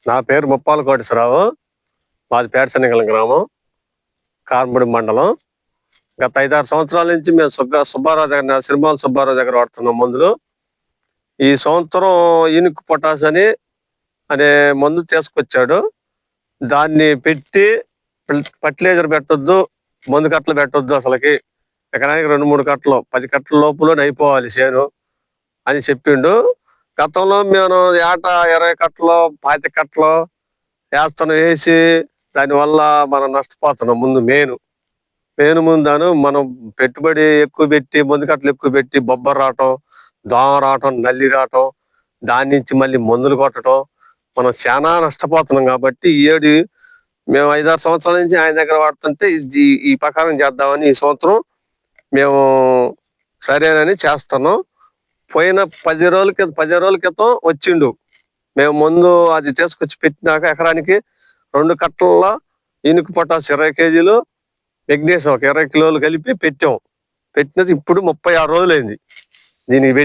నా పేరు ముప్పాల కోటేశ్వరరావు. మాది పేటశనిగల గ్రామం, కార్ముడి మండలం. గత 5-6 సంవత్సరాల నుంచి మేము సుబ్బారావు దగ్గర, సిరిమాల సుబ్బారావు దగ్గర వాడుతున్నాం మందులు. ఈ సంవత్సరం ఈనుక్ పొటాష్ అనే మందు తీసుకొచ్చాడు. దాన్ని పెట్టి ఫర్టిలైజర్ పెట్టొద్దు, మందు కట్టలు పెట్టొద్దు, అసలుకి ఎకరానికి 2-3 కట్టలు 10 కట్టల లోపులోనే అయిపోవాలి చేను అని చెప్పిండు. గతంలో మేము ఏటా 20 కట్టలు 25 కట్టలు వేసి దానివల్ల మనం నష్టపోతున్నాం. ముందు మనం పెట్టుబడి ఎక్కువ పెట్టి, మందు కట్టలు ఎక్కువ పెట్టి, బొబ్బర రావటం, దోమ రావటం, నల్లి రావటం, దాని నుంచి మళ్ళీ మందులు కొట్టడం, మనం చాలా నష్టపోతున్నాం. కాబట్టి ఈ ఏడు మేము 5-6 సంవత్సరాల నుంచి ఆయన దగ్గర వాడుతుంటే ఈ ప్రకారం చేద్దామని ఈ సంవత్సరం మేము సరేనని చేస్తున్నాం. పోయిన 10 రోజుల క్రితం వచ్చిండు. మేము ముందు అది తీసుకొచ్చి పెట్టినాక ఎకరానికి 2 కట్టల ఈనుక్ పొటాష్ 20 కేజీలు, మెగ్నీషియం ఒక 20 కిలోలు కలిపి పెట్టాం. పెట్టినది ఇప్పుడు 36 రోజులైంది. దీనికి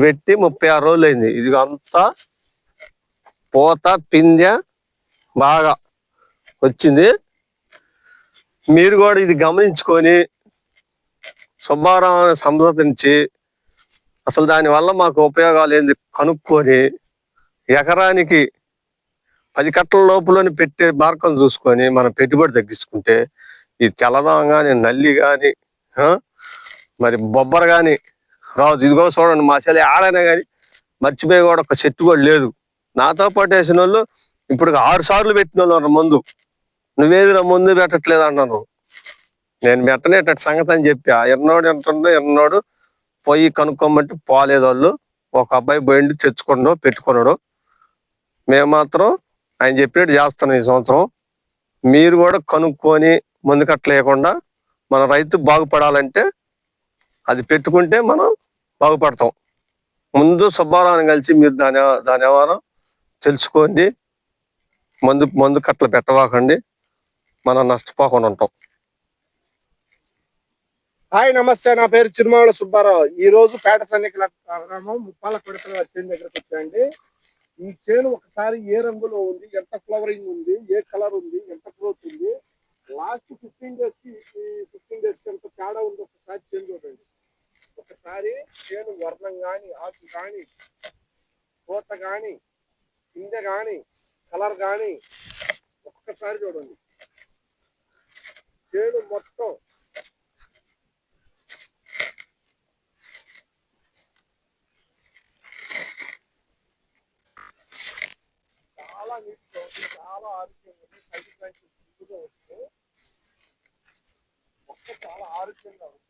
పెట్టి 36 రోజులైంది. ఇది అంతా పూత పిందె బాగా వచ్చింది. మీరు కూడా ఇది గమనించుకొని సుబ్బారావుని సంప్రదించి అసలు దానివల్ల మాకు ఉపయోగాలు ఏంది కనుక్కొని ఎకరానికి 10 కట్టల లోపులోని పెట్టే మార్గం చూసుకొని మనం పెట్టుబడి తగ్గించుకుంటే ఈ తెల్లదోమ కానీ, నల్లి కానీ, మరి బొబ్బర కానీ రాదు. ఇదిగో చూడండి, మా చెల్లి ఆడైనా కానీ మర్చిపోయి కూడా ఒక చెట్టు కూడా లేదు. నాతో పాటు వేసిన వాళ్ళు ఇప్పుడు 6 సార్లు పెట్టిన వాళ్ళు మందు. నువ్వేది ముందు పెట్టట్లేదు అన్నాను. నేను పెట్టనేట సంగతి అని చెప్పా. ఎన్నోడు పోయి కనుక్కోమంటే పోలేదు వాళ్ళు. ఒక అబ్బాయి పోయిండి తెచ్చుకున్నాడు, పెట్టుకున్నాడు. మేము మాత్రం ఆయన చెప్పినట్టు చేస్తున్నాం ఈ సంవత్సరం. మీరు కూడా కనుక్కొని మందు కట్టలేకుండా మన రైతు బాగుపడాలంటే అది పెట్టుకుంటే మనం బాగుపడతాం. ముందు సుబ్బారావుని కలిసి మీరు దాని వ్యవహారం తెలుసుకోండి. మందు కట్టలు పెట్టవాకండి, మనం నష్టపోకుండా ఉంటాం. హాయ్, నమస్తే. నా పేరు చిరుమావుల సుబ్బారావు. ఈ రోజు పేటశనిగల గ్రామం ముప్పాల కొడతల చేను దగ్గరకు వచ్చాయండి. ఈ చేను ఒకసారి ఏ రంగులో ఉంది, ఎంత ఫ్లవరింగ్ ఉంది, ఏ కలర్ ఉంది, ఎంత గ్రోత్ ఉంది, లాస్ట్ 15 డేస్ ఎంత తేడా ఉంది ఒకసారి చేను చూడండి. ఒకసారి చేను వర్ణం కానీ, ఆకు కానీ, కోత కానీ, పిందె కానీ, కలర్ కానీ ఒక్కసారి చూడండి. చేను మొత్తం చాలా నీట్గా ఉంది, చాలా ఆరోగ్యంగా ఉంది. సైడ్ ప్లాంట్ ముందుగా వస్తే మొక్క చాలా ఆరోగ్యంగా ఉంది.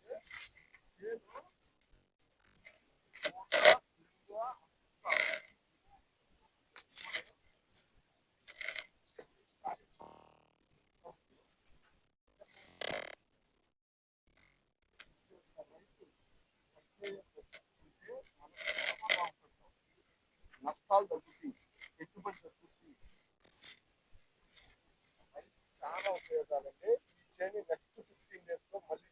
నష్టాలు తగ్గుతాయి, పెట్టుబడి తగ్గుతాయి, చాలా ఉపయోగాలండి. ఈ చేని నెక్స్ట్ 15 days లో మళ్ళీ